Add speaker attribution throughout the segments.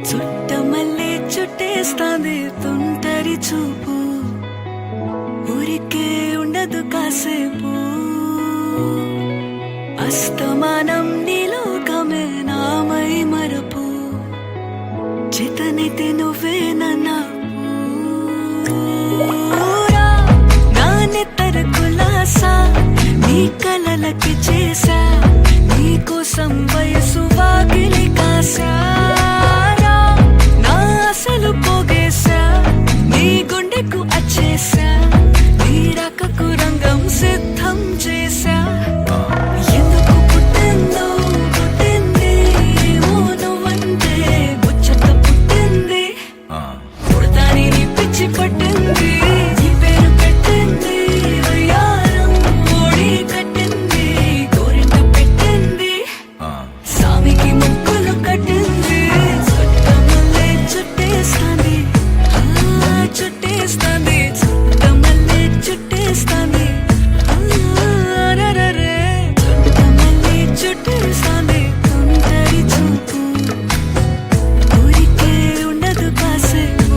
Speaker 1: చుట్టమల్లే చుట్టేస్తాంది తుంటరి చూపు, ఊరికే ఉండదు కాసేపు. అస్తమానం నీలోకమే నామై మరపు, చేతనైతే నువ్వే నాకు. నానెత్తర కులాసా నీ కలలకి చేసా, నీకోసం వయసు వాకిలి కాసా. నా అసలు పోగేశా, నీ గుండెకు అచ్చేసా, నీ రాకకు రంగం సిద్ధం చేసా. ఎందుకు పుట్టిందో పుట్టింది, ఏమో నువ్వంటే ముచ్చట పుట్టింది. పుడతాని నీ పిచ్చి పట్టింది, నీ పేరు పెట్టింది వయ్యారం, ఓడి కట్టింది గోరింట పెట్టింది, సామికి ముక్కులు కట్టింది. చుట్టమల్లే చుట్టేస్తాంది, చుట్టేస్తాంది, చుట్టమల్లే చుట్టేస్తాంది. రరరే చుట్టమల్లే చుట్టేస్తాంది తుంటరి చూపు, ఊరికే ఉండదు కాసేపు.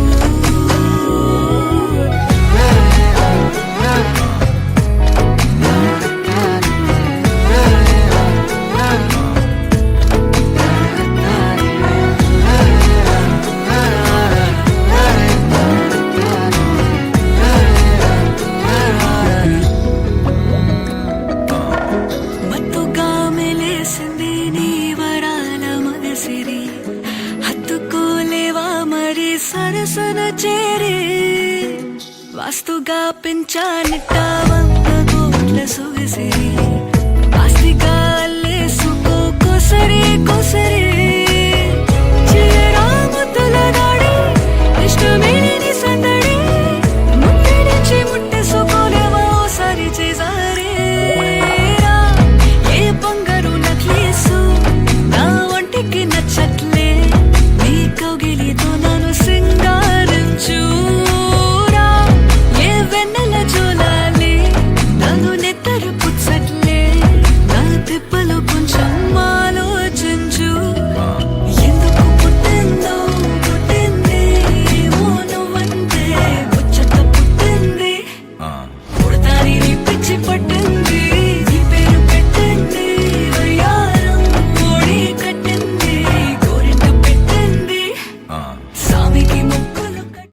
Speaker 1: మత్తుగా మెలేసింది నీ వరాల మగసిరి, హత్తుకోలేవా మరి సరసన చేరి. వాస్తుగా పెంచానిట్ట 100 కోట్ల సొగసిరి, ఆస్తిగా అల్లేసుకో కొసరి కొసరి.